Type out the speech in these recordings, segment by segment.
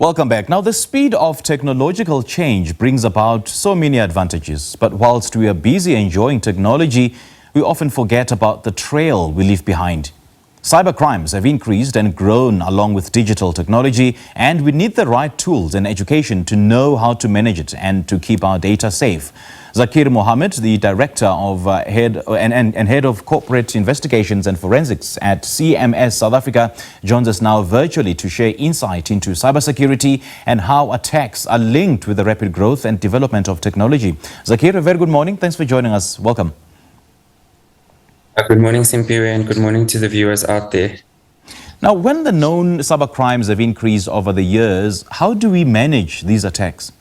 Welcome back. Now, the speed of technological change brings about so many advantages. But whilst we are busy enjoying technology, we often forget about the trail we leave behind. Cybercrimes have increased and grown along with digital technology, and we need the right tools and education to know how to manage it and to keep our data safe. Zaakir Mohamed, the Director of Head of Corporate Investigations and Forensics at CMS South Africa, joins us now virtually to share insight into cybersecurity and how attacks are linked with the rapid growth and development of technology. Zaakir, a very good morning. Thanks for joining us. Welcome. Good morning, Simpiwe, and good morning to the viewers out there. Now, when the known cybercrimes have increased over the years, how do we manage these attacks?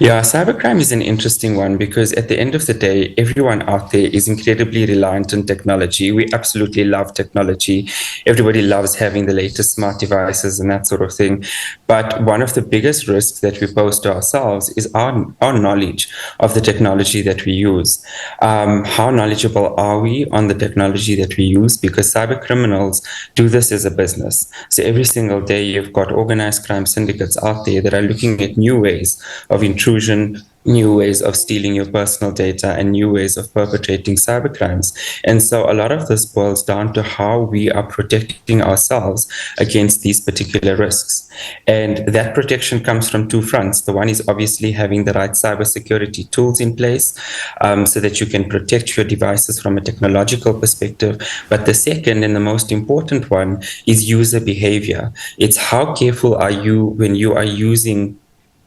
Yeah, cybercrime is an interesting one because at the end of the day, everyone out there is incredibly reliant on technology. We absolutely love technology. Everybody loves having the latest smart devices and that sort of thing. But one of the biggest risks that we pose to ourselves is our knowledge of the technology that we use. How knowledgeable are we on the technology that we use? Because cyber criminals do this as a business. So every single day, you've got organized crime syndicates out there that are looking at new ways of intrusion, new ways of stealing your personal data, and new ways of perpetrating cybercrimes. And so a lot of this boils down to how we are protecting ourselves against these particular risks. And that protection comes from two fronts. The one is obviously having the right cybersecurity tools in place so that you can protect your devices from a technological perspective. But the second and the most important one is user behavior. It's how careful are you when you are using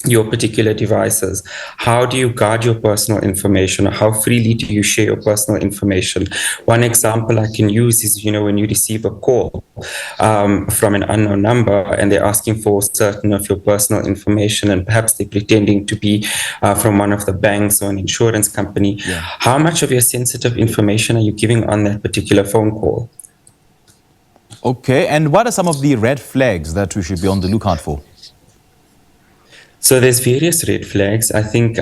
your particular devices? How do you guard your personal information? How freely do you share your personal information? One example I can use is, when you receive a call from an unknown number and they're asking for certain of your personal information, and perhaps they're pretending to be from one of the banks or an insurance company. Yeah. How much of your sensitive information are you giving on that particular phone call? Okay, and what are some of the red flags that we should be on the lookout for? So there's various red flags. I think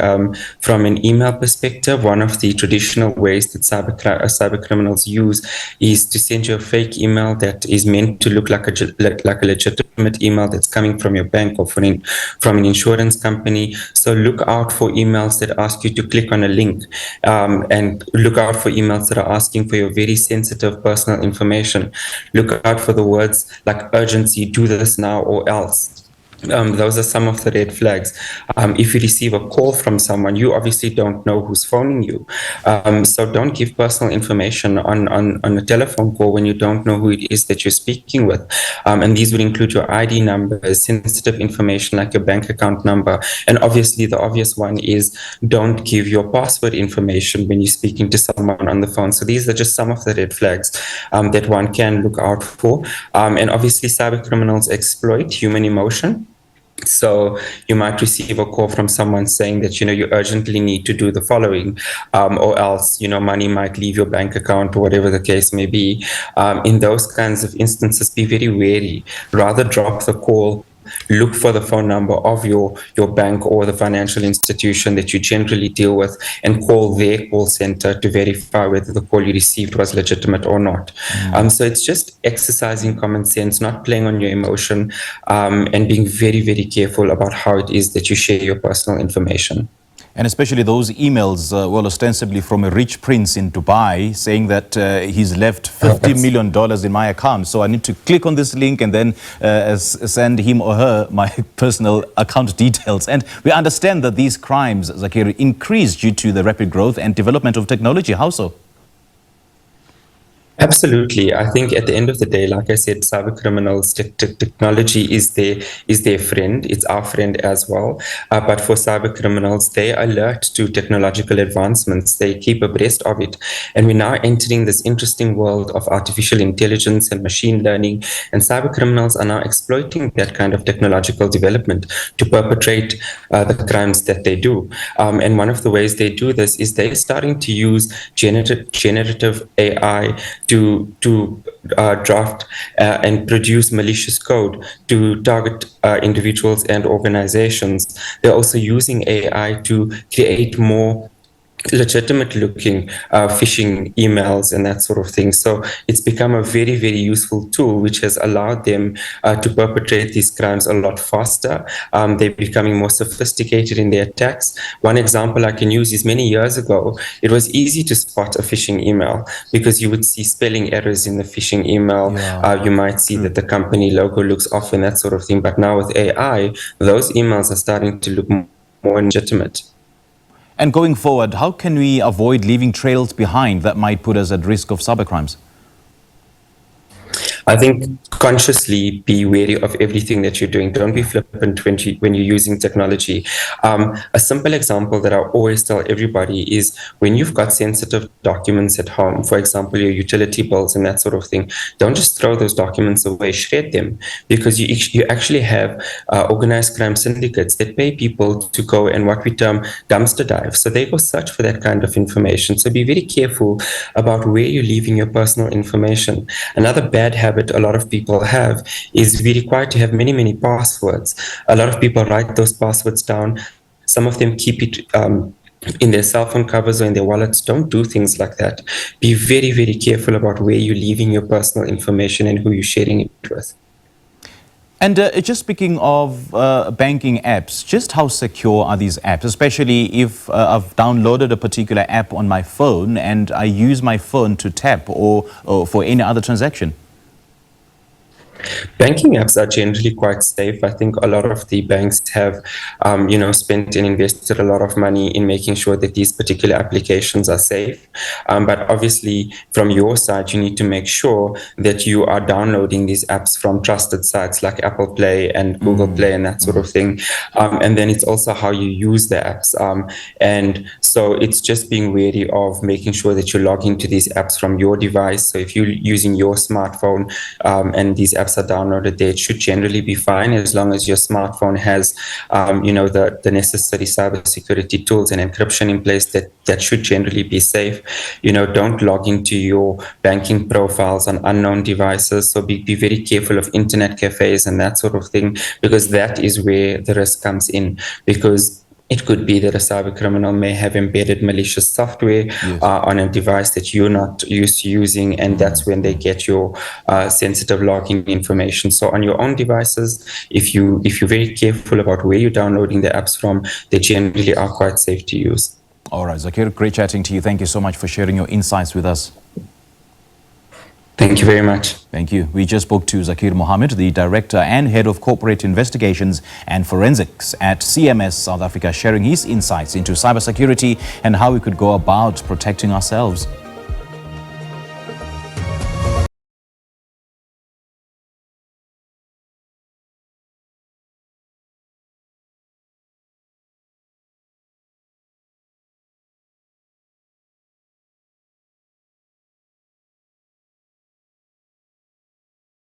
from an email perspective, one of the traditional ways that cyber criminals use is to send you a fake email that is meant to look like a legitimate email that's coming from your bank or from an insurance company. So look out for emails that ask you to click on a link, and look out for emails that are asking for your very sensitive personal information. Look out for the words like urgency, do this now or else. Those are some of the red flags. If you receive a call from someone, you obviously don't know who's phoning you. So don't give personal information on a telephone call when you don't know who it is that you're speaking with. And these would include your ID numbers, sensitive information like your bank account number. And obviously the obvious one is don't give your password information when you're speaking to someone on the phone. So these are just some of the red flags that one can look out for. And obviously cyber criminals exploit human emotion. So you might receive a call from someone saying that, you urgently need to do the following, or else, money might leave your bank account or whatever the case may be. In those kinds of instances, be very wary. Rather drop the call. Look for the phone number of your bank or the financial institution that you generally deal with and call their call center to verify whether the call you received was legitimate or not. So it's just exercising common sense, not playing on your emotion, and being very, very careful about how it is that you share your personal information. And especially those emails, ostensibly from a rich prince in Dubai, saying that he's left $50 million in my account. So I need to click on this link and then send him or her my personal account details. And we understand that these crimes, Zaakir, increase due to the rapid growth and development of technology. How so? Absolutely. I think at the end of the day, like I said, cyber criminals, technology is their friend. It's our friend as well. But for cyber criminals, they alert to technological advancements. They keep abreast of it. And we're now entering this interesting world of artificial intelligence and machine learning. And cyber criminals are now exploiting that kind of technological development to perpetrate the crimes that they do. And one of the ways they do this is they're starting to use generative AI to draft and produce malicious code to target individuals and organizations. They're also using AI to create more legitimate looking phishing emails and that sort of thing. So it's become a very, very useful tool which has allowed them to perpetrate these crimes a lot faster. They're becoming more sophisticated in their attacks. One example I can use is many years ago, it was easy to spot a phishing email because you would see spelling errors in the phishing email. Yeah. You might see that the company logo looks off and that sort of thing. But now with AI, those emails are starting to look more legitimate. And going forward, how can we avoid leaving trails behind that might put us at risk of cybercrimes? I think consciously be wary of everything that you're doing. Don't be flippant when you're using technology. A simple example that I always tell everybody is when you've got sensitive documents at home, for example, your utility bills and that sort of thing, don't just throw those documents away, shred them, because you actually have organized crime syndicates that pay people to go and what we term dumpster dive. So they go search for that kind of information. So be very careful about where you're leaving your personal information. Another bad habit a lot of people have is we require to have many, many passwords. A lot of people write those passwords down. Some of them keep it in their cell phone covers or in their wallets. Don't do things like that. Be very, very careful about where you're leaving your personal information and who you're sharing it with. And just speaking of banking apps, just how secure are these apps, especially if I've downloaded a particular app on my phone and I use my phone to tap or for any other transaction? Banking apps are generally quite safe. I think a lot of the banks have, spent and invested a lot of money in making sure that these particular applications are safe. But obviously, from your side, you need to make sure that you are downloading these apps from trusted sites like Apple Play and Google Play and that sort of thing. And then it's also how you use the apps. And so it's just being wary of making sure that you log into these apps from your device. So if you're using your smartphone and these apps are downloaded there, it should generally be fine as long as your smartphone has, the necessary cybersecurity tools and encryption in place. That should generally be safe. Don't log into your banking profiles on unknown devices. So be very careful of internet cafes and that sort of thing, because that is where the risk comes in. Because it could be that a cyber criminal may have embedded malicious software on a device that you're not used to using, and that's when they get your sensitive login information. So on your own devices, if you're very careful about where you're downloading the apps from, they generally are quite safe to use. All right, Zaakir, great chatting to you. Thank you so much for sharing your insights with us. Thank you very much. Thank you. We just spoke to Zaakir Mohamed, the Director and Head of Corporate Investigations and Forensics at CMS South Africa, sharing his insights into cybersecurity and how we could go about protecting ourselves.